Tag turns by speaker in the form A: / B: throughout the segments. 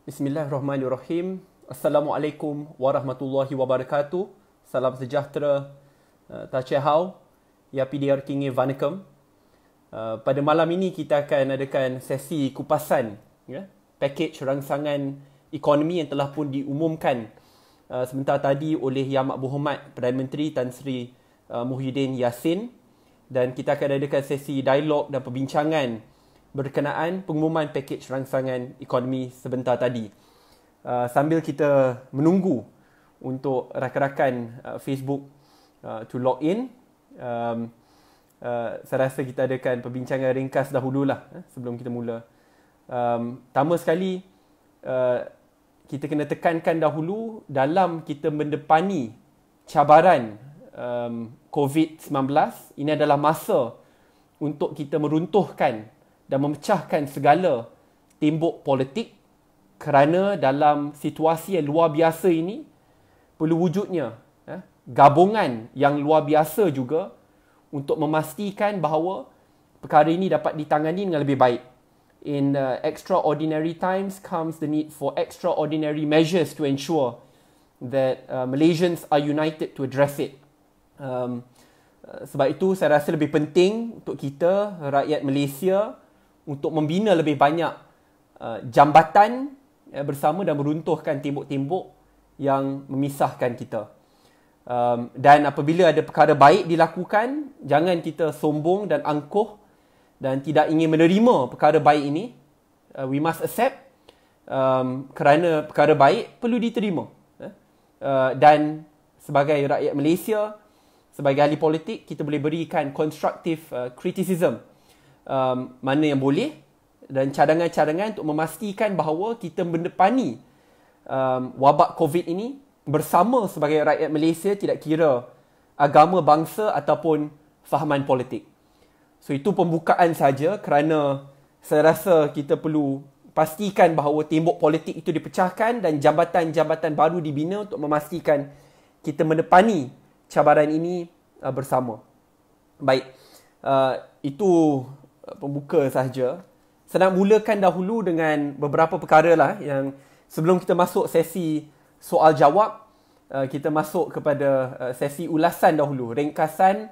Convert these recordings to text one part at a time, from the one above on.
A: Bismillahirrahmanirrahim. Assalamualaikum warahmatullahi wabarakatuh. Salam sejahtera. Tachehau. Ya PDR Kingi Vanakkam. Pada malam ini kita akan adakan sesi kupasan pakej rangsangan ekonomi yang telah pun diumumkan sebentar tadi oleh Yang Amat Berhormat Perdana Menteri Tan Sri Muhyiddin Yassin, dan kita akan adakan sesi dialog dan perbincangan berkenaan pengumuman pakej rangsangan ekonomi sebentar tadi. Sambil kita menunggu untuk rakan-rakan Facebook to log in, saya rasa kita adakan perbincangan ringkas dahululah sebelum kita mula. Pertama sekali, kita kena tekankan dahulu dalam kita mendepani cabaran COVID-19, ini adalah masa untuk kita meruntuhkan dan memecahkan segala tembok politik, kerana dalam situasi yang luar biasa ini perlu wujudnya gabungan yang luar biasa juga untuk memastikan bahawa perkara ini dapat ditangani dengan lebih baik. In extraordinary times comes the need for extraordinary measures to ensure that Malaysians are united to address it. Sebab itu saya rasa lebih penting untuk kita, rakyat Malaysia, untuk membina lebih banyak jambatan bersama dan meruntuhkan tembok-tembok yang memisahkan kita. Dan apabila ada perkara baik dilakukan, jangan kita sombong dan angkuh dan tidak ingin menerima perkara baik ini. We must accept, kerana perkara baik perlu diterima. Dan sebagai rakyat Malaysia, sebagai ahli politik, kita boleh berikan constructive criticism mana yang boleh, dan cadangan-cadangan untuk memastikan bahawa kita mendepani wabak COVID ini bersama sebagai rakyat Malaysia, tidak kira agama, bangsa ataupun fahaman politik. So itu pembukaan saja, kerana saya rasa kita perlu pastikan bahawa tembok politik itu dipecahkan dan jabatan-jabatan baru dibina untuk memastikan kita mendepani cabaran ini bersama. Baik, itu pembuka sahaja. Saya nak mulakan dahulu dengan beberapa perkara lah yang sebelum kita masuk sesi soal jawab, kita masuk kepada sesi ulasan dahulu, ringkasan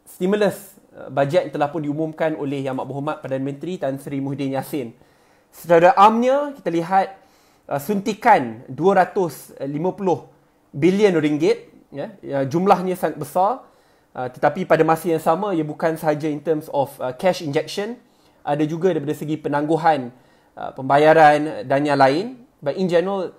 A: stimulus bajet yang telah pun diumumkan oleh Yang Amat Berhormat Perdana Menteri Tan Sri Muhyiddin Yassin. Secara amnya kita lihat suntikan 250 bilion ringgit, jumlahnya sangat besar. Tetapi pada masa yang sama, ia bukan sahaja in terms of cash injection, ada juga daripada segi penangguhan pembayaran dan yang lain. But in general,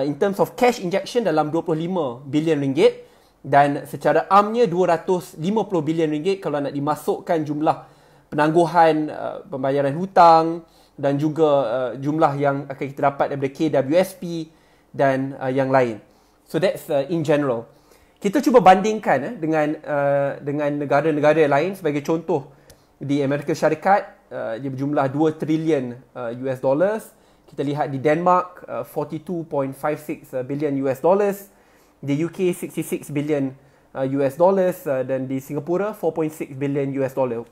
A: in terms of cash injection dalam 25 bilion ringgit, dan secara amnya 250 bilion ringgit kalau nak dimasukkan jumlah penangguhan pembayaran hutang dan juga jumlah yang akan kita dapat daripada KWSP dan yang lain. So that's in general. Kita cuba bandingkan dengan negara-negara lain. Sebagai contoh, di Amerika Syarikat dia berjumlah 2 trilion US dollars. Kita lihat di Denmark 42.56 billion US dollars, di UK 66 billion US dollars, dan di Singapura 4.6 billion US dollar.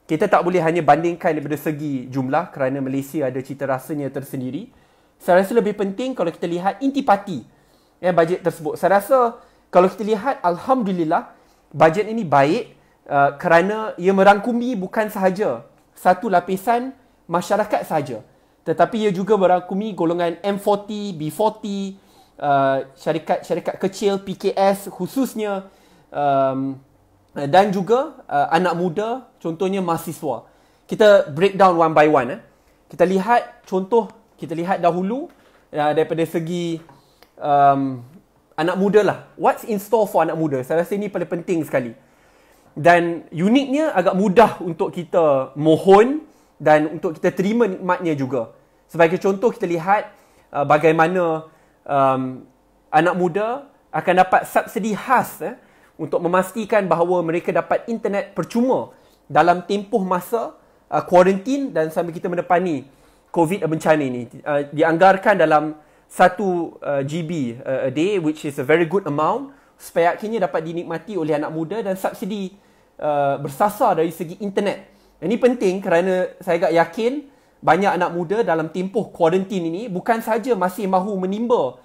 A: Kita tak boleh hanya bandingkan daripada segi jumlah kerana Malaysia ada cita rasanya tersendiri. Saya rasa lebih penting kalau kita lihat intipati bajet tersebut. Saya rasa kalau kita lihat, alhamdulillah, bajet ini baik kerana ia merangkumi bukan sahaja satu lapisan masyarakat sahaja, tetapi ia juga merangkumi golongan M40, B40, syarikat kecil, PKS khususnya, dan juga anak muda, contohnya mahasiswa. Kita breakdown one by one. Kita lihat contoh, kita lihat dahulu daripada segi anak muda lah. What's in store for anak muda? Saya rasa ini paling penting sekali. Dan uniknya agak mudah untuk kita mohon dan untuk kita terima nikmatnya juga. Sebagai contoh, kita lihat bagaimana anak muda akan dapat subsidi khas untuk memastikan bahawa mereka dapat internet percuma dalam tempoh masa kuarantin dan sambil kita mendepani COVID bencana ini. Dianggarkan dalam 1 GB a day, which is a very good amount, supaya akhirnya dapat dinikmati oleh anak muda, dan subsidi bersasar dari segi internet. Ini penting kerana saya agak yakin banyak anak muda dalam tempoh kuarantin ini bukan saja masih mahu menimba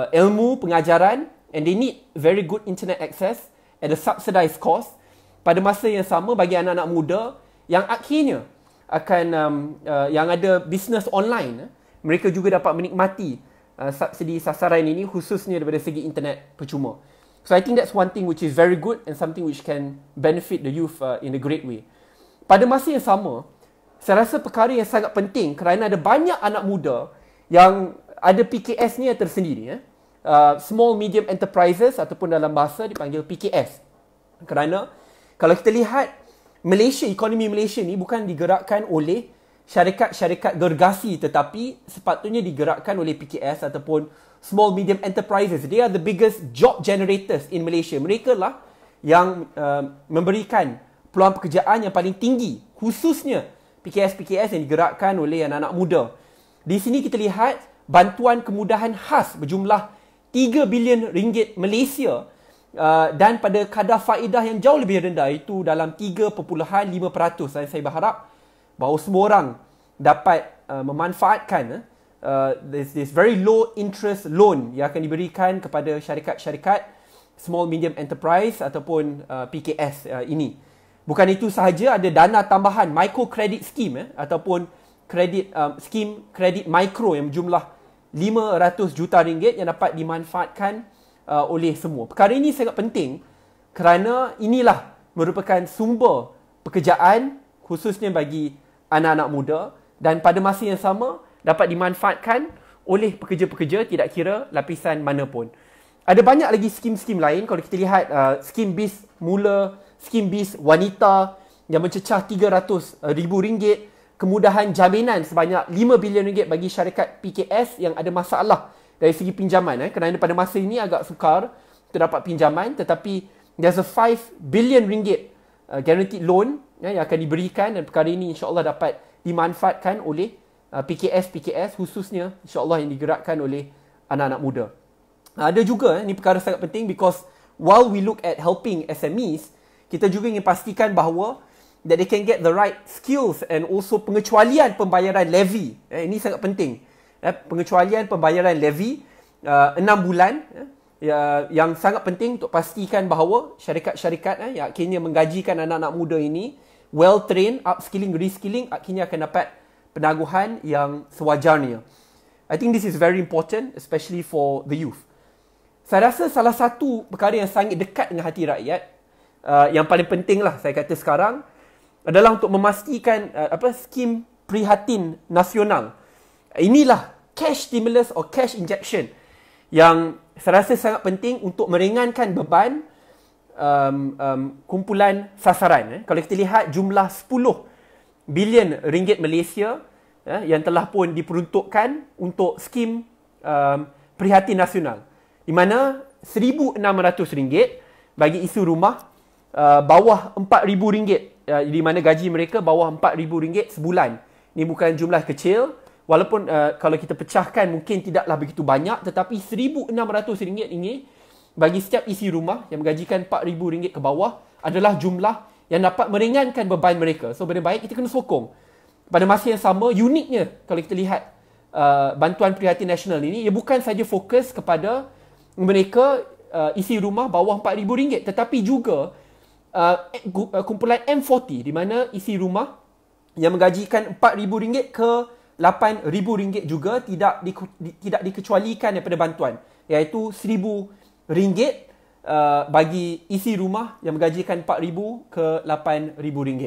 A: ilmu pengajaran, and they need very good internet access at a subsidized cost. Pada masa yang sama, bagi anak-anak muda yang akhirnya akan yang ada bisnes online, mereka juga dapat menikmati subsidi sasaran ini, khususnya daripada segi internet percuma. So I think that's one thing which is very good and something which can benefit the youth in a great way. Pada masa yang sama, saya rasa perkara yang sangat penting kerana ada banyak anak muda yang ada PKS-nya tersendiri. Small Medium Enterprises ataupun dalam bahasa dipanggil PKS. Kerana kalau kita lihat Malaysia, ekonomi Malaysia ni bukan digerakkan oleh syarikat-syarikat gergasi, tetapi sepatutnya digerakkan oleh PKS ataupun Small Medium Enterprises. They are the biggest job generators in Malaysia. Mereka lah yang memberikan peluang pekerjaan yang paling tinggi, khususnya PKS-PKS yang digerakkan oleh anak-anak muda. Di sini kita lihat bantuan kemudahan khas berjumlah 3 bilion ringgit Malaysia dan pada kadar faedah yang jauh lebih rendah, itu dalam 3.5%. Dan saya berharap bahawa semua orang dapat memanfaatkan this very low interest loan yang akan diberikan kepada syarikat-syarikat small medium enterprise ataupun PKS ini. Bukan itu sahaja, ada dana tambahan micro credit scheme ataupun kredit scheme kredit mikro yang berjumlah 500 juta ringgit yang dapat dimanfaatkan oleh semua. Perkara ini sangat penting kerana inilah merupakan sumber pekerjaan khususnya bagi anak-anak muda, dan pada masa yang sama dapat dimanfaatkan oleh pekerja-pekerja tidak kira lapisan mana pun. Ada banyak lagi skim-skim lain. Kalau kita lihat skim BIS mula, skim BIS wanita yang mencecah RM300,000, kemudahan jaminan sebanyak RM5 bilion bagi syarikat PKS yang ada masalah dari segi pinjaman. Kerana pada masa ini agak sukar untuk dapat pinjaman, tetapi there's a RM5 billion guaranteed loan yang akan diberikan, dan perkara ini insya-Allah dapat dimanfaatkan oleh PKS khususnya insya-Allah yang digerakkan oleh anak-anak muda. Ada juga, ini perkara sangat penting, because while we look at helping SMEs, kita juga ingin pastikan bahawa that they can get the right skills and also pengecualian pembayaran levy. Ini sangat penting. Pengecualian pembayaran levy 6 bulan yang sangat penting untuk pastikan bahawa syarikat-syarikat yang akhirnya menggajikan anak-anak muda ini well trained, upskilling, reskilling, akhirnya akan dapat penaguhan yang sewajarnya. I think this is very important, especially for the youth. Saya rasa salah satu perkara yang sangat dekat dengan hati rakyat, yang paling penting lah saya kata sekarang, adalah untuk memastikan skim prihatin nasional. Inilah cash stimulus or cash injection yang saya rasa sangat penting untuk meringankan beban kumpulan sasaran. Kalau kita lihat jumlah 10 bilion ringgit Malaysia yang telah pun diperuntukkan untuk skim prihatin nasional, di mana RM1,600 bagi isi rumah bawah RM4,000, di mana gaji mereka bawah RM4,000 sebulan. Ini bukan jumlah kecil, walaupun kalau kita pecahkan mungkin tidaklah begitu banyak, tetapi RM1,600 ini bagi setiap isi rumah yang menggajikan RM4,000 ke bawah adalah jumlah yang dapat meringankan beban mereka. So, benda baik kita kena sokong. Pada masa yang sama, uniknya kalau kita lihat bantuan prihatin nasional ini, ia bukan saja fokus kepada mereka isi rumah bawah RM4,000, tetapi juga kumpulan M40, di mana isi rumah yang menggajikan RM4,000 ke RM8,000 juga tidak dikecualikan daripada bantuan, iaitu RM1,000 bagi isi rumah yang menggajikan RM4,000 ke RM8,000.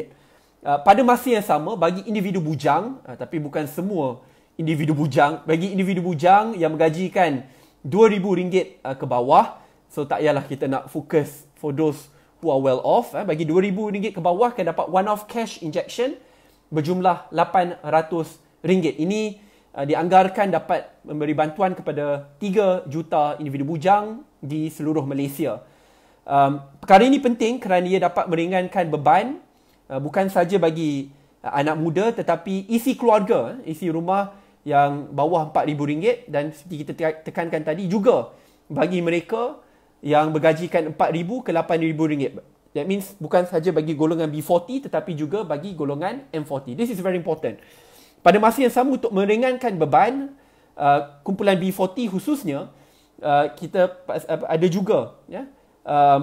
A: Pada masa yang sama, bagi individu bujang, tapi bukan semua individu bujang, bagi individu bujang yang menggajikan RM2,000 ke bawah, so tak payahlah kita nak fokus for those who are well off. Bagi RM2,000 ke bawah akan dapat one-off cash injection berjumlah RM800. Ini dianggarkan dapat memberi bantuan kepada 3 juta individu bujang di seluruh Malaysia. Perkara ini penting kerana ia dapat meringankan beban bukan saja bagi anak muda, tetapi isi keluarga, isi rumah yang bawah RM4,000, dan seperti kita tekankan tadi juga bagi mereka yang bergajikan RM4,000 ke RM8,000. That means bukan saja bagi golongan B40 tetapi juga bagi golongan M40. This is very important. pada masa yang sama untuk meringankan beban kumpulan B40 khususnya, kita ada juga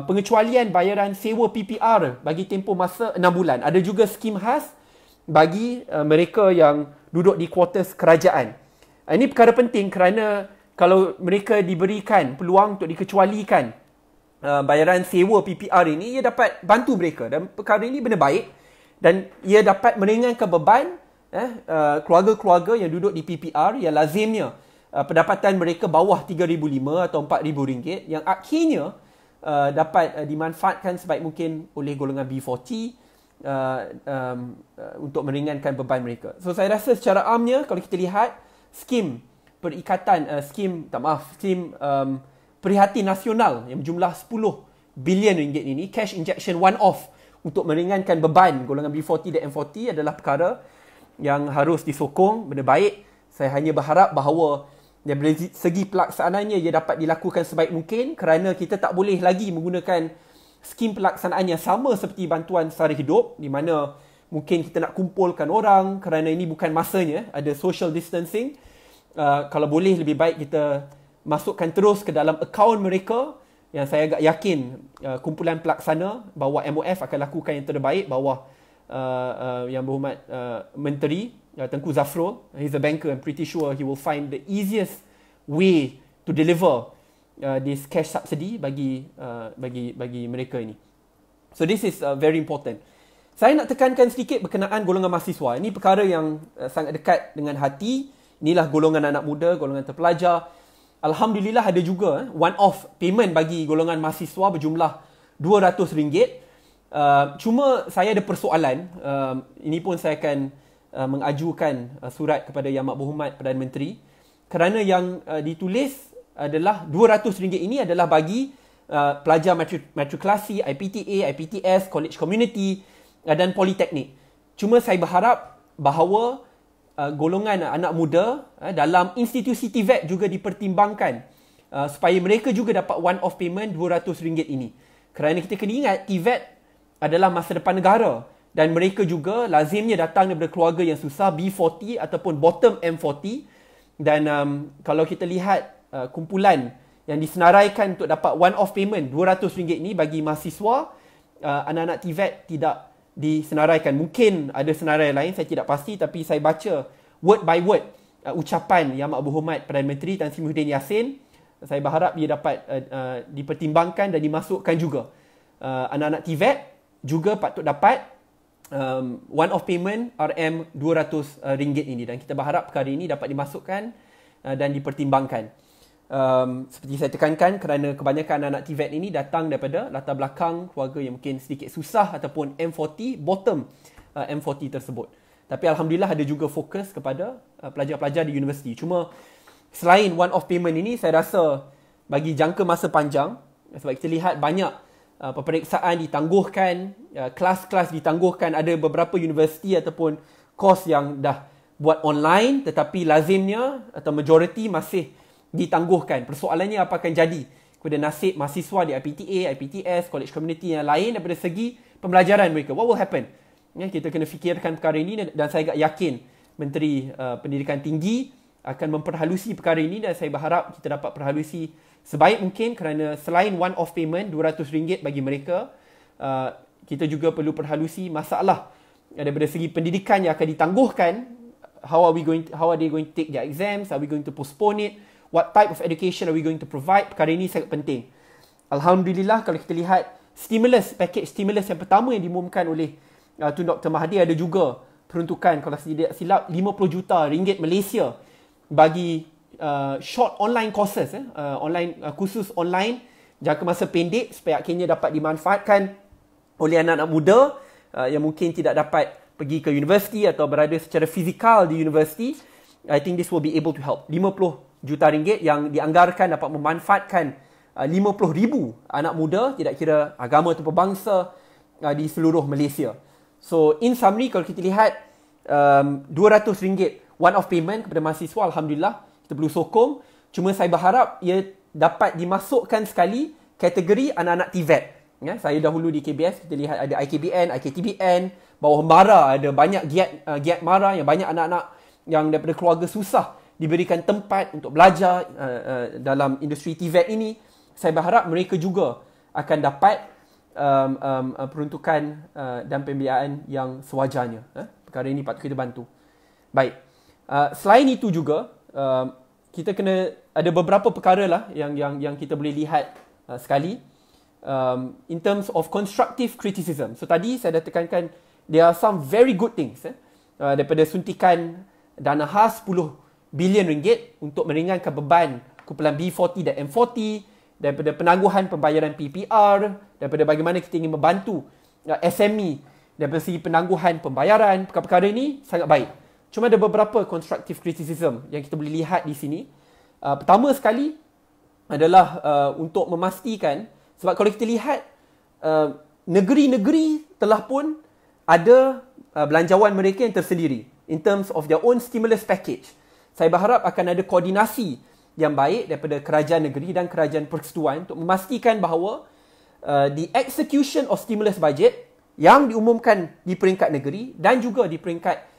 A: pengecualian bayaran sewa PPR bagi tempoh masa 6 bulan. Ada juga skim khas bagi mereka yang duduk di kuartus kerajaan. Ini perkara penting kerana kalau mereka diberikan peluang untuk dikecualikan bayaran sewa PPR ini, ia dapat bantu mereka, dan perkara ini benar baik dan ia dapat meringankan beban keluarga-keluarga yang duduk di PPR yang lazimnya pendapatan mereka bawah RM3,500 atau RM4,000 yang akhirnya dapat dimanfaatkan sebaik mungkin oleh golongan B40 untuk meringankan beban mereka. So saya rasa secara amnya kalau kita lihat skim perikatan skim Prihatin Nasional yang berjumlah 10 bilion ringgit ini, cash injection one off untuk meringankan beban golongan B40 dan M40 adalah perkara yang harus disokong, benda baik. Saya hanya berharap bahawa dari segi pelaksanaannya ia dapat dilakukan sebaik mungkin kerana kita tak boleh lagi menggunakan skim pelaksanaan yang sama seperti bantuan sara hidup di mana mungkin kita nak kumpulkan orang kerana ini bukan masanya, ada social distancing. Kalau boleh lebih baik kita masukkan terus ke dalam akaun mereka, yang saya agak yakin kumpulan pelaksana bawah MOF akan lakukan yang terbaik bawah Yang Berhormat Menteri Tengku Zafrul. He's a banker. I'm pretty sure he will find the easiest way to deliver this cash subsidy bagi mereka ini. So this is very important. Saya nak tekankan sedikit berkenaan golongan mahasiswa. Ini perkara yang sangat dekat dengan hati. Inilah golongan anak muda, golongan terpelajar. Alhamdulillah ada juga one-off payment bagi golongan mahasiswa berjumlah RM200. Cuma saya ada persoalan. Ini pun saya akan mengajukan surat kepada Yang Berhormat Perdana Menteri. Kerana yang ditulis adalah RM200 ini adalah bagi pelajar matrikulasi, IPTA, IPTS, college community dan politeknik. Cuma saya berharap bahawa golongan anak muda dalam institusi TVET juga dipertimbangkan supaya mereka juga dapat one-off payment RM200 ini. Kerana kita kena ingat TVET adalah masa depan negara dan mereka juga lazimnya datang daripada keluarga yang susah, B40 ataupun bottom M40. Dan kalau kita lihat kumpulan yang disenaraikan untuk dapat one-off payment RM200 ini bagi mahasiswa, anak-anak TVET tidak disenaraikan. Mungkin ada senarai lain, saya tidak pasti, tapi saya baca word by word ucapan Yang Berhormat Perdana Menteri Tan Sri Muhyiddin Yassin. Saya berharap ia dapat dipertimbangkan dan dimasukkan juga. Anak-anak TVET juga patut dapat one-off payment RM200 ini, dan kita berharap perkara ini dapat dimasukkan dan dipertimbangkan. Seperti saya tekankan, kerana kebanyakan anak TVET ini datang daripada latar belakang keluarga yang mungkin sedikit susah ataupun M40, bottom M40 tersebut. Tapi Alhamdulillah ada juga fokus kepada pelajar-pelajar di universiti. Cuma selain one-off payment ini, saya rasa bagi jangka masa panjang, sebab kita lihat banyak peperiksaan ditangguhkan, kelas-kelas ditangguhkan, ada beberapa universiti ataupun kos yang dah buat online tetapi lazimnya atau majoriti masih ditangguhkan. Persoalannya apa akan jadi kepada nasib mahasiswa di IPTA, IPTS, college community yang lain daripada segi pembelajaran mereka? What will happen? Kita kena fikirkan perkara ini, dan saya agak yakin Menteri Pendidikan Tinggi akan memperhalusi perkara ini, dan saya berharap kita dapat perhalusi sebaik mungkin kerana selain one-off payment RM200 bagi mereka, kita juga perlu perhalusi masalah daripada segi pendidikan yang akan ditangguhkan. How are they going to take their exams? Are we going to postpone it? What type of education are we going to provide? Perkara ini sangat penting. Alhamdulillah kalau kita lihat package stimulus yang pertama yang diumumkan oleh Tun Dr. Mahathir, ada juga peruntukan kalau tidak silap RM50 juta Malaysia bagi short online courses, kursus online jangka masa pendek supaya akhirnya dapat dimanfaatkan oleh anak-anak muda yang mungkin tidak dapat pergi ke universiti atau berada secara fizikal di universiti. I think this will be able to help. RM50 juta yang dianggarkan dapat memanfaatkan 50,000 anak muda, tidak kira agama atau bangsa, di seluruh Malaysia. So in summary, kalau kita lihat RM200 one-off payment kepada mahasiswa, Alhamdulillah, kita perlu sokong. Cuma saya berharap ia dapat dimasukkan sekali kategori anak-anak TVET. Saya dahulu di KBS, kita lihat ada IKBN, IKTBN, bawah MARA ada banyak giat MARA yang banyak anak-anak yang daripada keluarga susah diberikan tempat untuk belajar dalam industri TVET ini, saya berharap mereka juga akan dapat peruntukan dan pembiayaan yang sewajarnya. Perkara ini patut kita bantu. Baik. Selain itu juga, kita kena ada beberapa perkara lah yang kita boleh lihat sekali. In terms of constructive criticism. So tadi saya dah tekankan there are some very good things daripada suntikan dana khas 10 bilion ringgit untuk meringankan beban kumpulan B40 dan M40, daripada penangguhan pembayaran PPR, daripada bagaimana kita ingin membantu SME daripada segi penangguhan pembayaran. Perkara-perkara ini sangat baik. Cuma ada beberapa constructive criticism yang kita boleh lihat di sini. Pertama sekali adalah untuk memastikan, sebab kalau kita lihat negeri-negeri telah pun ada belanjawan mereka yang tersendiri in terms of their own stimulus package. Saya berharap akan ada koordinasi yang baik daripada kerajaan negeri dan kerajaan persekutuan untuk memastikan bahawa the execution of stimulus budget yang diumumkan di peringkat negeri dan juga di peringkat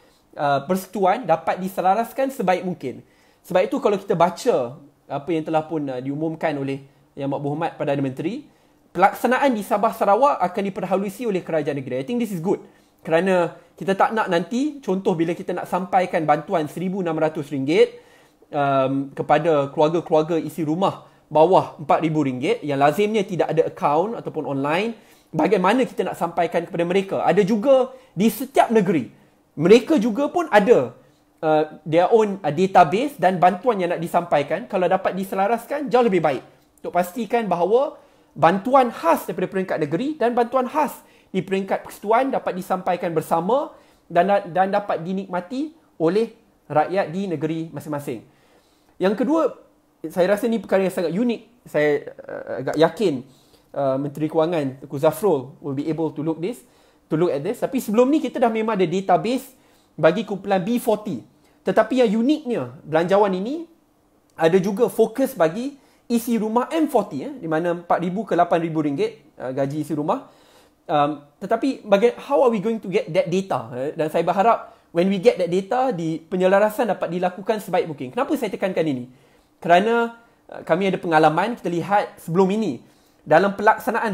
A: persekutuan dapat diselaraskan sebaik mungkin. Sebab itu kalau kita baca apa yang telah pun diumumkan oleh Yang Berhormat Perdana Menteri, pelaksanaan di Sabah Sarawak akan diperhalusi oleh kerajaan negeri. I think this is good. Kerana kita tak nak nanti, contoh bila kita nak sampaikan bantuan RM1,600 kepada keluarga-keluarga isi rumah bawah RM4,000 yang lazimnya tidak ada akaun ataupun online, bagaimana kita nak sampaikan kepada mereka? Ada juga di setiap negeri, mereka juga pun ada their own database dan bantuan yang nak disampaikan. Kalau dapat diselaraskan, jauh lebih baik untuk pastikan bahawa bantuan khas daripada peringkat negeri dan bantuan khas di peringkat persekutuan dapat disampaikan bersama dan dapat dinikmati oleh rakyat di negeri masing-masing. Yang kedua, saya rasa ini perkara yang sangat unik. Saya agak yakin Menteri Kewangan Tengku Zafrul will be able to look at this. Tapi sebelum ni kita dah memang ada database bagi kumpulan B40. Tetapi yang uniknya belanjawan ini ada juga fokus bagi isi rumah M40, di mana RM4,000 ke RM8,000 gaji isi rumah. Tetapi how are we going to get that data? Dan saya berharap when we get that data, penyelarasan dapat dilakukan sebaik mungkin. Kenapa saya tekankan ini? Kerana kami ada pengalaman, kita lihat sebelum ini, dalam pelaksanaan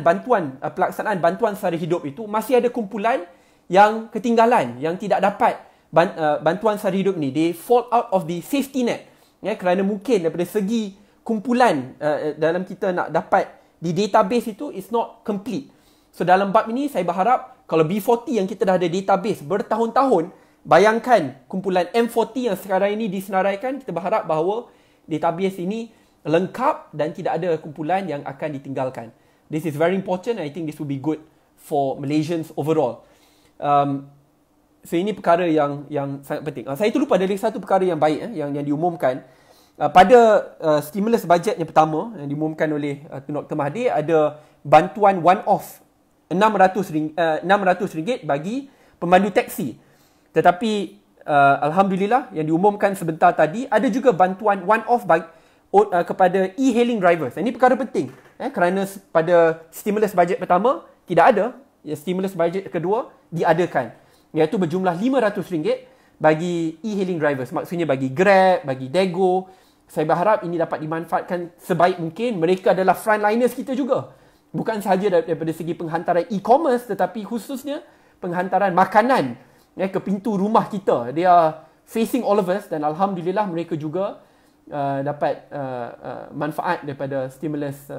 A: bantuan sara hidup itu, masih ada kumpulan yang ketinggalan, yang tidak dapat bantuan sara hidup ni. They fall out of the safety net. Kerana mungkin daripada segi kumpulan dalam kita nak dapat di database itu is not complete. So dalam bab ini saya berharap kalau B40 yang kita dah ada database bertahun-tahun, bayangkan kumpulan M40 yang sekarang ini disenaraikan, kita berharap bahawa database ini lengkap dan tidak ada kumpulan yang akan ditinggalkan. This is very important. I think this will be good for Malaysians overall. So ini perkara yang sangat penting. Saya terlupa ada lagi satu perkara yang baik yang diumumkan. Pada stimulus bajet yang pertama yang diumumkan oleh Tun Dr. Mahathir, ada bantuan one-off RM600 bagi pemandu teksi. Tetapi Alhamdulillah yang diumumkan sebentar tadi, ada juga bantuan one-off kepada e-hailing drivers. Ini perkara penting kerana pada stimulus bajet pertama tidak ada, stimulus bajet kedua diadakan, iaitu berjumlah RM500 bagi e-hailing drivers. Maksudnya bagi Grab, bagi Dago. Saya berharap ini dapat dimanfaatkan sebaik mungkin. Mereka adalah frontliners kita juga. Bukan sahaja daripada segi penghantaran e-commerce, tetapi khususnya penghantaran makanan ke pintu rumah kita. They are facing all of us dan Alhamdulillah mereka juga dapat manfaat daripada stimulus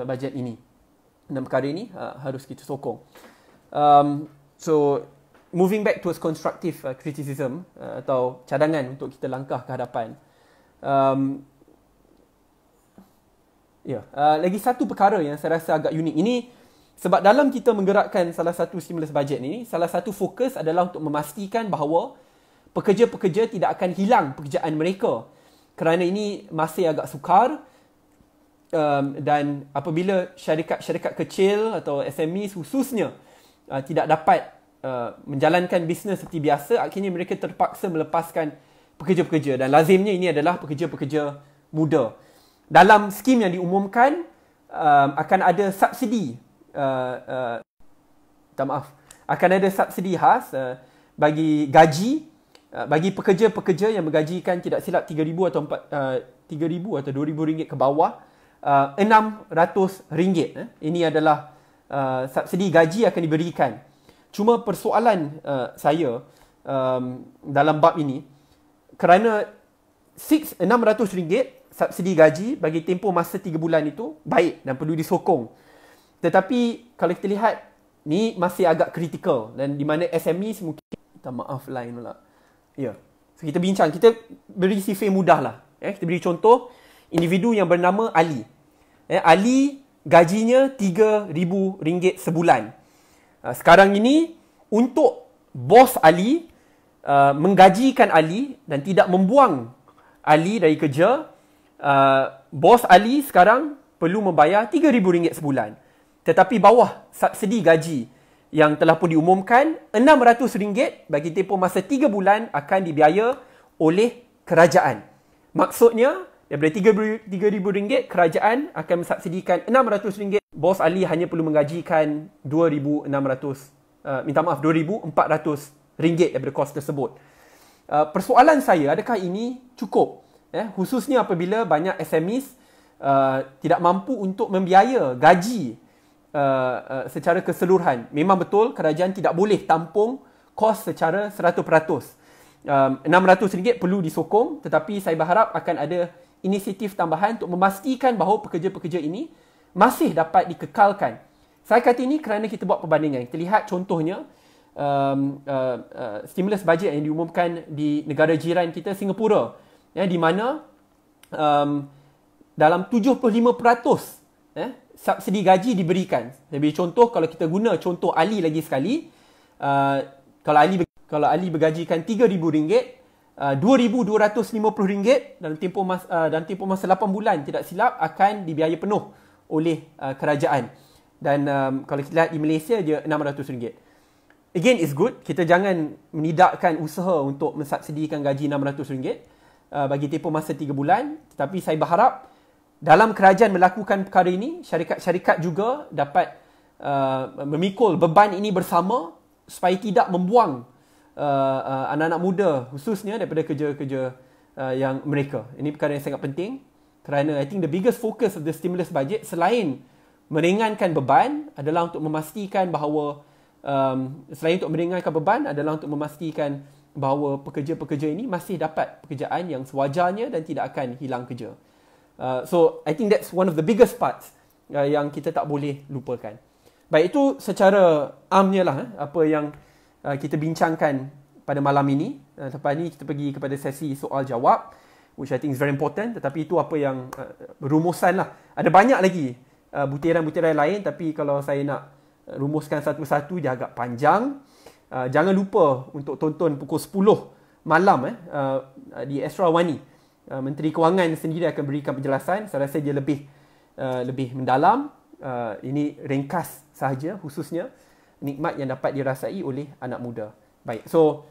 A: bajet ini. Dan perkara ini harus kita sokong. So moving back towards constructive criticism atau cadangan untuk kita langkah ke hadapan. Lagi satu perkara yang saya rasa agak unik. Ini sebab dalam kita menggerakkan salah satu stimulus bajet ini, salah satu fokus adalah untuk memastikan bahawa pekerja-pekerja tidak akan hilang pekerjaan mereka. Kerana ini masih agak sukar dan apabila syarikat-syarikat kecil atau SME khususnya tidak dapat menjalankan bisnes seperti biasa, akhirnya mereka terpaksa melepaskan pekerja-pekerja dan lazimnya ini adalah pekerja-pekerja muda. Dalam skim yang diumumkan akan ada subsidi akan ada subsidi khas bagi gaji bagi pekerja-pekerja yang bergajikan tidak silap 3,000 atau 3,000 atau 2,000 ringgit ke bawah, RM600. Ini adalah subsidi gaji akan diberikan. Cuma persoalan saya dalam bab ini, kerana RM600 subsidi gaji bagi tempoh masa 3 bulan itu baik dan perlu disokong. Tetapi kalau kita lihat, ni masih agak kritikal, dan di mana SMEs mungkin, minta maaf lain pula. Ya. So kita bincang, kita beri sifir mudah lah. Kita beri contoh, individu yang bernama Ali. Ali gajinya RM3,000 sebulan. Sekarang ini, untuk bos Ali menggajikan Ali dan tidak membuang Ali dari kerja, bos Ali sekarang perlu membayar RM3,000 sebulan. Tetapi bawah subsidi gaji yang telah pun diumumkan, RM600 bagi tempoh masa 3 bulan akan dibiaya oleh kerajaan. Maksudnya, daripada RM3,000, kerajaan akan mensubsidikan RM600. Bos Ali hanya perlu menggajikan RM2,400 daripada kos tersebut. Persoalan saya, adakah ini cukup? Khususnya apabila banyak SMEs tidak mampu untuk membiaya gaji secara keseluruhan. Memang betul kerajaan tidak boleh tampung kos secara 100%. RM600 perlu disokong, tetapi saya berharap akan ada inisiatif tambahan untuk memastikan bahawa pekerja-pekerja ini masih dapat dikekalkan. Saya kata ini kerana kita buat perbandingan. Kita lihat contohnya stimulus bajet yang diumumkan di negara jiran kita, Singapura, di mana dalam 75% subsidi gaji diberikan. Lebih contoh, kalau kita guna contoh Ali lagi sekali, kalau Ali bergajikan RM3,000, RM2,250 dalam tempoh masa 8 bulan tidak silap akan dibiaya penuh oleh kerajaan. Dan kalau kita lihat di Malaysia dia RM600. Again, it's good. Kita jangan menidakkan usaha untuk mensubsidikan gaji RM600 bagi tempoh masa 3 bulan. Tetapi saya berharap dalam kerajaan melakukan perkara ini, syarikat-syarikat juga dapat memikul beban ini bersama supaya tidak membuang anak-anak muda khususnya daripada kerja-kerja yang mereka. Ini perkara yang sangat penting kerana I think the biggest focus of the stimulus budget selain meringankan beban adalah untuk memastikan bahawa bahawa pekerja-pekerja ini masih dapat pekerjaan yang sewajarnya dan tidak akan hilang kerja. So I think that's one of the biggest parts yang kita tak boleh lupakan. Baik, itu secara amnya lah apa yang kita bincangkan pada malam ini. Lepas ni kita pergi kepada sesi soal jawab, which I think is very important. Tetapi itu apa yang rumusan lah. Ada banyak lagi butiran-butiran lain, tapi kalau saya nak rumuskan satu-satu dia agak panjang. Jangan lupa untuk tonton pukul 10 malam di Astra Wani. Menteri Kewangan sendiri akan berikan penjelasan. Saya rasa dia lebih mendalam. Ini ringkas sahaja, khususnya nikmat yang dapat dirasai oleh anak muda. Baik, so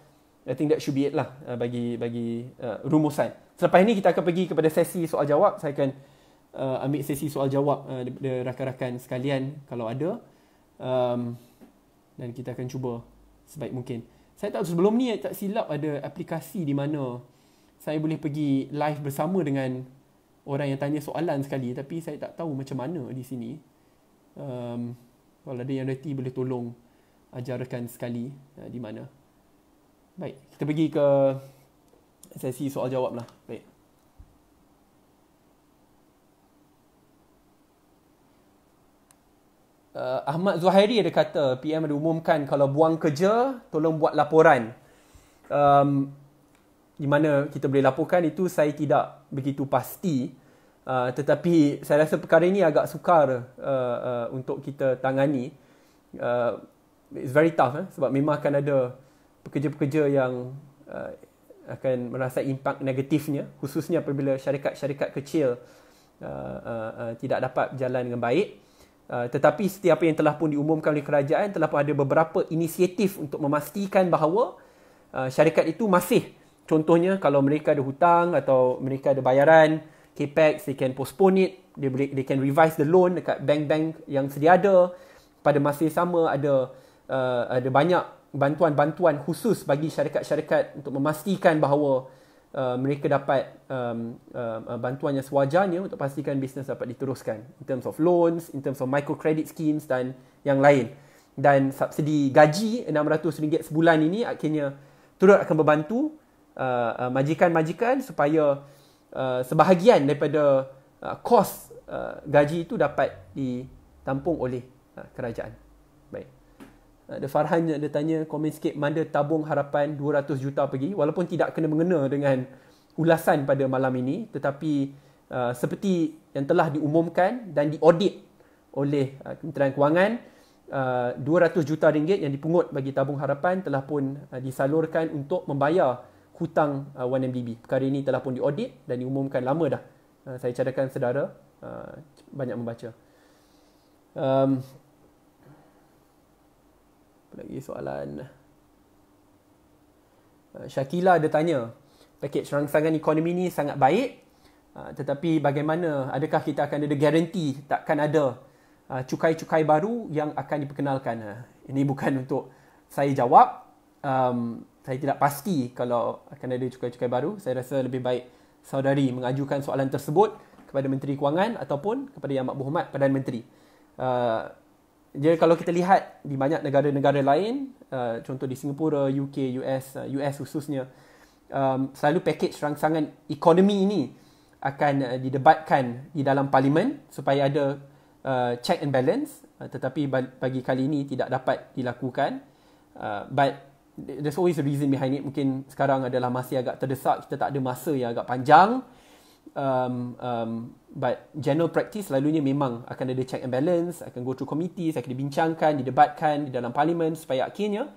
A: I think that should be it lah bagi rumusan. Selepas ini kita akan pergi kepada sesi soal jawab. Saya akan ambil sesi soal jawab daripada rakan-rakan sekalian kalau ada, dan kita akan cuba sebaik mungkin. Saya tak tahu, sebelum ni tak silap ada aplikasi di mana saya boleh pergi live bersama dengan orang yang tanya soalan sekali, tapi saya tak tahu macam mana di sini. Kalau ada yang reti boleh tolong ajarkan sekali di mana. Baik, kita pergi ke sesi soal jawab lah. Baik. Ahmad Zuhairi ada kata, PM ada umumkan kalau buang kerja, tolong buat laporan. Di mana kita boleh laporkan itu saya tidak begitu pasti. Tetapi saya rasa perkara ini agak sukar untuk kita tangani. It's very tough sebab memang akan ada pekerja-pekerja yang akan merasa impak negatifnya, khususnya apabila syarikat-syarikat kecil tidak dapat berjalan dengan baik. Tetapi setiap yang telah pun diumumkan oleh kerajaan, telah pun ada beberapa inisiatif untuk memastikan bahawa syarikat itu masih, contohnya kalau mereka ada hutang atau mereka ada bayaran capex, they can postpone it, they can revise the loan dekat bank-bank yang sedia ada. Pada masa yang sama ada banyak bantuan-bantuan khusus bagi syarikat-syarikat untuk memastikan bahawa mereka dapat bantuan yang sewajarnya untuk pastikan bisnes dapat diteruskan in terms of loans, in terms of microcredit schemes dan yang lain. Dan subsidi gaji RM600 sebulan ini akhirnya turut akan membantu majikan-majikan supaya sebahagian daripada kos gaji itu dapat ditampung oleh kerajaan. Baik. Ada Farhan dia tanya komen sikit mana tabung harapan 200 juta pergi, walaupun tidak kena mengena dengan ulasan pada malam ini, tetapi seperti yang telah diumumkan dan diaudit oleh Kementerian Kewangan, 200 juta ringgit yang dipungut bagi tabung harapan telah pun disalurkan untuk membayar hutang 1MDB. Perkara ini telah pun diaudit dan diumumkan lama dah. Saya cadangkan saudara banyak membaca. Lagi soalan. Syakila ada tanya, pakej rangsangan ekonomi ni sangat baik, tetapi bagaimana, adakah kita akan ada garanti takkan ada cukai-cukai baru yang akan diperkenalkan? Ini bukan untuk saya jawab. Saya tidak pasti kalau akan ada cukai-cukai baru. Saya rasa lebih baik saudari mengajukan soalan tersebut kepada Menteri Kewangan ataupun kepada Yang Amat Perdana Menteri. Jadi kalau kita lihat di banyak negara-negara lain, contoh di Singapura, UK, US khususnya, selalu pakej rangsangan ekonomi ini akan didebatkan di dalam parlimen supaya ada check and balance, tetapi bagi kali ini tidak dapat dilakukan. But there's always a reason behind it. Mungkin sekarang adalah masih agak terdesak, kita tak ada masa yang agak panjang. But general practice selalunya memang akan ada check and balance, akan go through committees, akan dibincangkan, didebatkan di dalam parlimen supaya akhirnya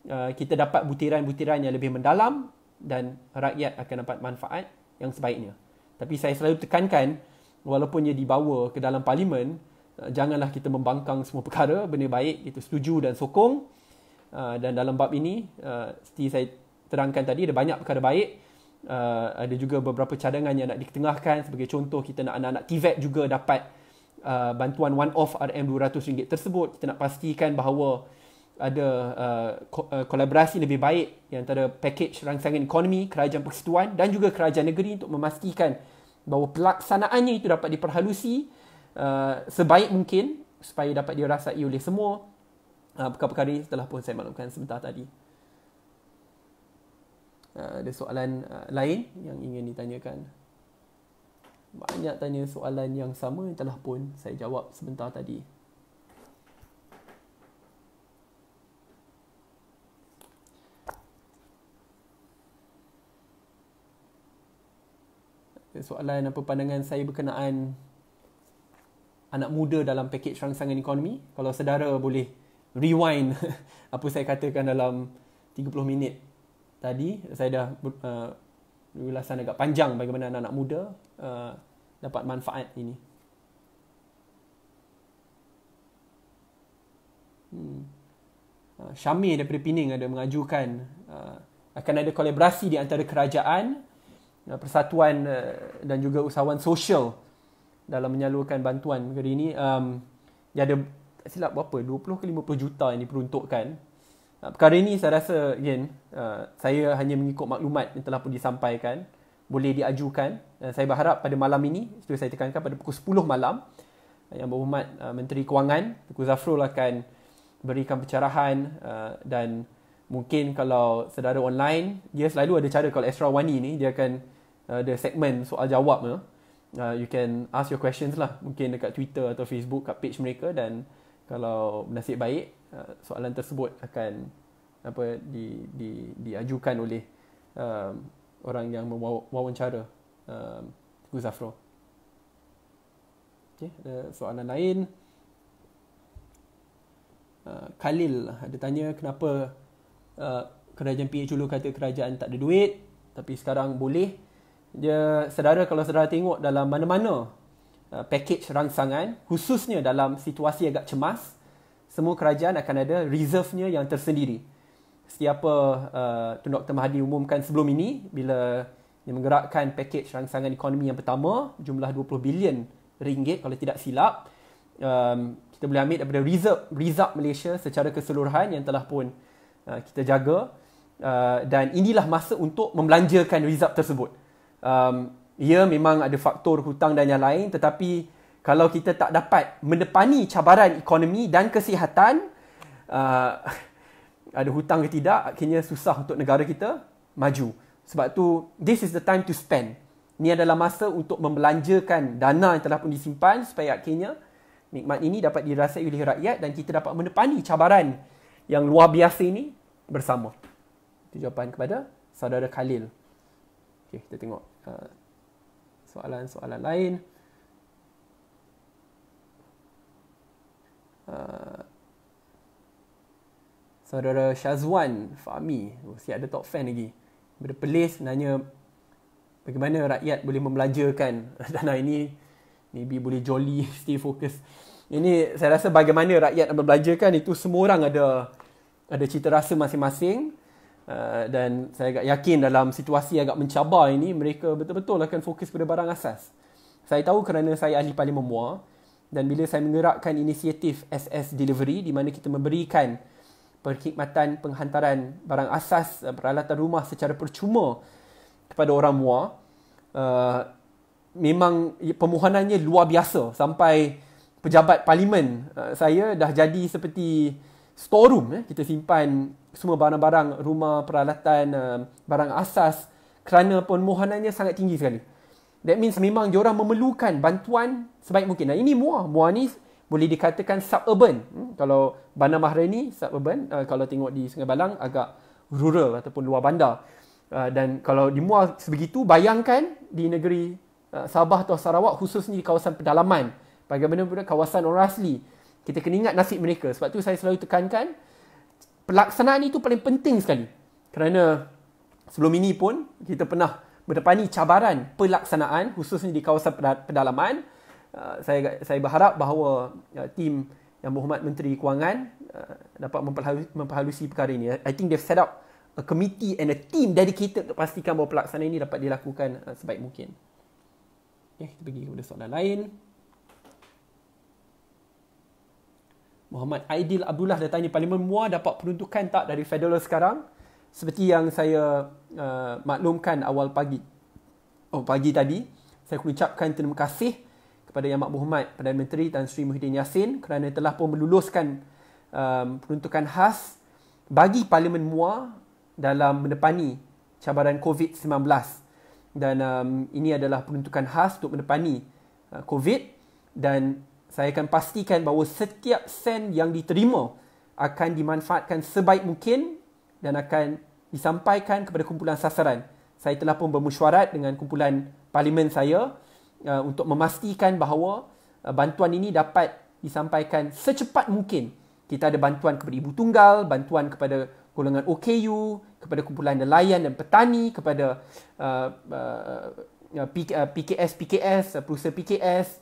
A: kita dapat butiran-butiran yang lebih mendalam dan rakyat akan dapat manfaat yang sebaiknya. Tapi saya selalu tekankan, walaupun ia dibawa ke dalam parlimen, janganlah kita membangkang semua perkara. Benda baik kita setuju dan sokong. Dan dalam bab ini, seperti saya terangkan tadi, ada banyak perkara baik. Ada juga beberapa cadangan yang nak diketengahkan. Sebagai contoh, kita nak anak-anak TVET juga dapat bantuan one-off RM200 tersebut. Kita nak pastikan bahawa ada kolaborasi lebih baik antara pakej rangsangan ekonomi, kerajaan persekutuan dan juga kerajaan negeri untuk memastikan bahawa pelaksanaannya itu dapat diperhalusi sebaik mungkin supaya dapat dirasai oleh semua. Perkara-perkara ini telah pun saya maklumkan sebentar tadi. Ada soalan lain yang ingin ditanyakan? Banyak tanya soalan yang sama yang telah pun saya jawab sebentar tadi. Ada soalan apa pandangan saya berkenaan anak muda dalam pakej rangsangan ekonomi. Kalau saudara boleh rewind apa saya katakan dalam 30 minit tadi, saya dah ulasan agak panjang bagaimana anak-anak muda dapat manfaat ini. Syamir daripada Pening ada mengajukan akan ada kolaborasi di antara kerajaan, persatuan dan juga usahawan sosial dalam menyalurkan bantuan negara ini. Dia ada tak silap berapa, 20 ke 50 juta yang diperuntukkan. Perkara ini saya rasa saya hanya mengikut maklumat yang telah pun disampaikan, boleh diajukan. Saya berharap pada malam ini, itu saya tekankan, pada pukul 10 malam, Yang Berhormat Menteri Kewangan Tengku Zafrul akan berikan pencerahan, dan mungkin kalau saudara online, dia selalu ada cara, kalau Asra Wani ni dia akan ada segmen soal jawab. You can ask your questions lah, mungkin dekat Twitter atau Facebook kat page mereka, dan kalau nasib baik soalan tersebut akan diajukan oleh orang yang mewawancara Tengku Zafrul. Okay, ada soalan lain. Khalil ada tanya kenapa kerajaan PH dulu kata kerajaan tak ada duit, tapi sekarang boleh. Saudara, kalau saudara tengok dalam mana-mana pakej rangsangan, khususnya dalam situasi agak cemas, semua kerajaan akan ada reserve-nya yang tersendiri. Seperti apa Tun Dr. Mahathir umumkan sebelum ini, bila dia menggerakkan pakej rangsangan ekonomi yang pertama, jumlah 20 bilion ringgit kalau tidak silap. Kita boleh ambil daripada reserve Malaysia secara keseluruhan yang telah pun kita jaga. Dan inilah masa untuk membelanjakan result tersebut. Ya, memang ada faktor hutang dan yang lain, tetapi kalau kita tak dapat mendepani cabaran ekonomi dan kesihatan, ada hutang ke tidak, akhirnya susah untuk negara kita maju. Sebab tu, this is the time to spend. Ini adalah masa untuk membelanjakan dana yang telah pun disimpan supaya akhirnya nikmat ini dapat dirasai oleh rakyat dan kita dapat menepani cabaran yang luar biasa ini bersama. Itu jawapan kepada saudara Khalil. Okey, kita tengok soalan-soalan lain. Saudara Syazwan Fahmi, siap ada top fan lagi. Daripada Perlis nanya bagaimana rakyat boleh membelanjakan dana ini. Maybe boleh jolly, stay fokus. Ini saya rasa bagaimana rakyat membelanjakan itu semua orang ada cita rasa masing-masing. Dan saya agak yakin dalam situasi agak mencabar ini, mereka betul-betul akan fokus pada barang asas. Saya tahu kerana saya ahli Parlimen MUA, dan bila saya menggerakkan inisiatif SS Delivery di mana kita memberikan perkhidmatan penghantaran barang asas, peralatan rumah secara percuma kepada orang MUA, memang permohonannya luar biasa. Sampai pejabat Parlimen saya dah jadi seperti storeroom. Kita simpan semua barang-barang rumah, peralatan, barang asas kerana permohonannya sangat tinggi sekali. That means memang diorang memerlukan bantuan sebaik mungkin. Nah, ini MUA. MUA ni boleh dikatakan suburban. Kalau Bandar Mahra ni suburban. Kalau tengok di Sungai Balang agak rural ataupun luar bandar. Dan kalau di MUA sebegitu, bayangkan di negeri Sabah atau Sarawak, khususnya di kawasan pedalaman. Bagaimana pula kawasan orang asli. Kita kena ingat nasib mereka. Sebab tu saya selalu tekankan, pelaksanaan itu paling penting sekali. Kerana sebelum ini pun kita pernah berdepani cabaran pelaksanaan, khususnya di kawasan pedalaman. Saya berharap bahawa tim Yang Berhormat Menteri Kewangan dapat memperhalusi perkara ini. I think they've set up a committee and a team dedicated untuk pastikan bahawa pelaksanaan ini dapat dilakukan sebaik mungkin. Okay, kita pergi kepada soalan lain. Muhammad Aidil Abdullah dah tanya, Parlimen MUA dapat peruntukan tak dari federal sekarang? Seperti yang saya maklumkan awal pagi tadi, saya ucapkan terima kasih kepada Yang Berhormat Perdana Menteri Tan Sri Muhyiddin Yassin kerana telah pun meluluskan peruntukan khas bagi Parlimen MUA dalam mendepani cabaran COVID-19. Dan ini adalah peruntukan khas untuk mendepani COVID, dan saya akan pastikan bahawa setiap sen yang diterima akan dimanfaatkan sebaik mungkin dan akan disampaikan kepada kumpulan sasaran. Saya telah pun bermesyuarat dengan kumpulan parlimen saya untuk memastikan bahawa bantuan ini dapat disampaikan secepat mungkin. Kita ada bantuan kepada ibu tunggal, bantuan kepada golongan OKU, kepada kumpulan nelayan dan petani, kepada PKS, perusahaan PKS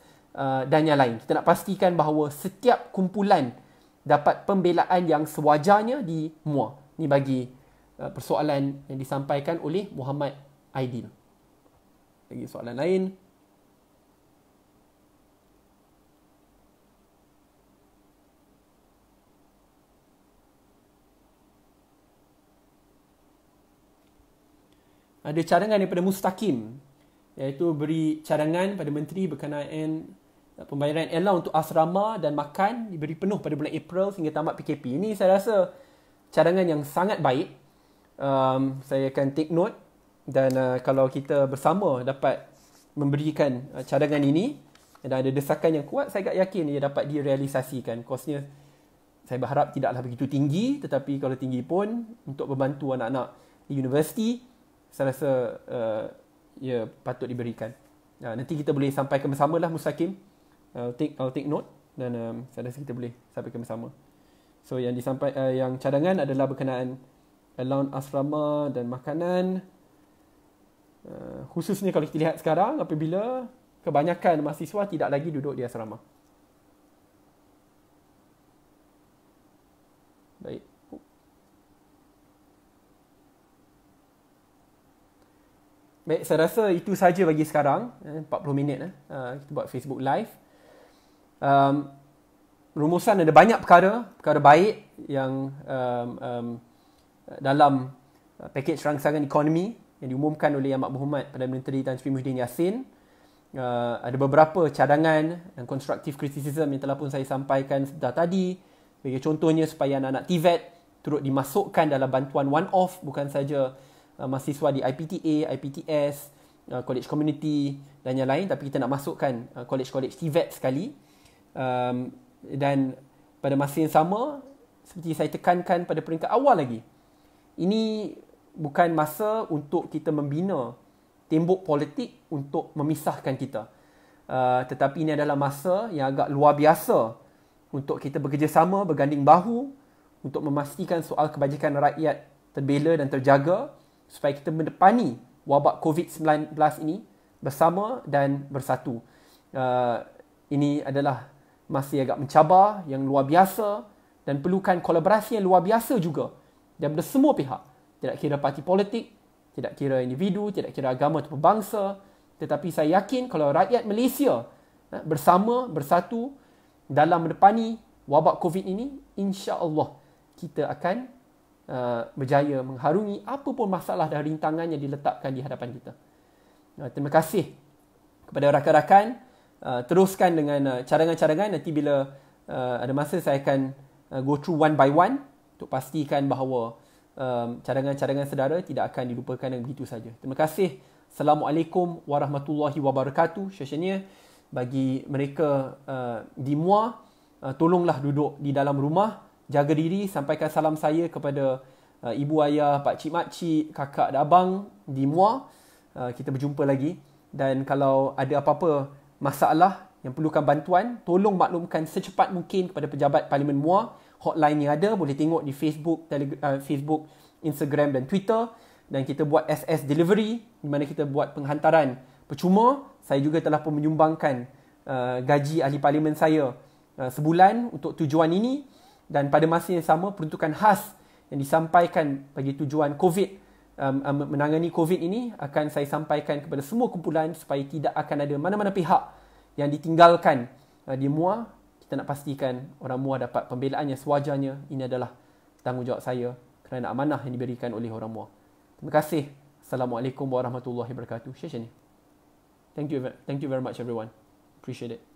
A: dan yang lain. Kita nak pastikan bahawa setiap kumpulan dapat pembelaan yang sewajarnya di MUA. Ini bagi persoalan yang disampaikan oleh Muhammad Aidil. Lagi soalan lain. Ada cadangan daripada Mustaqim, iaitu beri cadangan pada menteri berkenaan pembayaran allowance untuk asrama dan makan diberi penuh pada bulan April sehingga tamat PKP. Ini saya rasa cadangan yang sangat baik. Saya akan take note, dan kalau kita bersama dapat memberikan cadangan ini dan ada desakan yang kuat, saya agak yakin ia dapat direalisasikan. Kosnya saya berharap tidaklah begitu tinggi, tetapi kalau tinggi pun untuk membantu anak-anak di universiti, saya rasa ia patut diberikan. Nanti kita boleh sampaikan bersama lah, Mustaqim. I'll take note, dan saya rasa kita boleh sampaikan bersama. So yang yang cadangan adalah berkenaan allowance asrama dan makanan. Khususnya kalau kita lihat sekarang apabila kebanyakan mahasiswa tidak lagi duduk di asrama. Baik. Baik, saya rasa itu saja bagi sekarang. 40 minit kita buat Facebook Live. Rumusan ada banyak perkara baik yang dalam pakej rangsangan ekonomi yang diumumkan oleh Yang Berhormat Perdana Menteri Tan Sri Muhyiddin Yassin. Ada beberapa cadangan dan constructive criticism yang telah pun saya sampaikan sebentar tadi. Bagi contohnya supaya anak-anak TVET turut dimasukkan dalam bantuan one-off, bukan saja mahasiswa di IPTA, IPTS, college community dan yang lain, tapi kita nak masukkan college-college TVET sekali. Dan pada masa yang sama, seperti saya tekankan pada peringkat awal lagi, ini bukan masa untuk kita membina tembok politik untuk memisahkan kita. Tetapi ini adalah masa yang agak luar biasa untuk kita bekerjasama, berganding bahu untuk memastikan soal kebajikan rakyat terbela dan terjaga supaya kita mendepani wabak COVID-19 ini bersama dan bersatu. Ini adalah masa yang agak mencabar, yang luar biasa dan perlukan kolaborasi yang luar biasa juga daripada semua pihak. Tidak kira parti politik, tidak kira individu, tidak kira agama atau bangsa. Tetapi saya yakin kalau rakyat Malaysia bersama, bersatu dalam mendepani wabak COVID ini, insya-Allah kita akan berjaya mengharungi apa pun masalah dan rintangan yang diletakkan di hadapan kita. Terima kasih kepada rakan-rakan. Teruskan dengan cadangan-cadangan. Nanti bila ada masa saya akan go through one by one untuk pastikan bahawa cadangan-cadangan saudara tidak akan dilupakan dengan begitu saja. Terima kasih. Assalamualaikum warahmatullahi wabarakatuh. Syasanya bagi mereka di MUA, tolonglah duduk di dalam rumah, jaga diri, sampaikan salam saya kepada ibu ayah, pak cik, mak cik, kakak dan abang di MUA. Kita berjumpa lagi, dan kalau ada apa-apa masalah yang perlukan bantuan, tolong maklumkan secepat mungkin kepada pejabat Parlimen MUA. Hotline yang ada boleh tengok di Facebook, Facebook, Instagram dan Twitter. Dan kita buat SS Delivery, di mana kita buat penghantaran percuma. Saya juga telah pun menyumbangkan gaji ahli parlimen saya sebulan untuk tujuan ini. Dan pada masa yang sama, peruntukan khas yang disampaikan bagi tujuan COVID, menangani COVID ini, akan saya sampaikan kepada semua kumpulan supaya tidak akan ada mana-mana pihak yang ditinggalkan di MUA. Kita nak pastikan orang MUA dapat pembelaan yang sewajarnya. Ini adalah tanggungjawab saya kerana amanah yang diberikan oleh orang MUA. Terima kasih. Assalamualaikum warahmatullahi wabarakatuh. Thank you very much everyone. Appreciate it.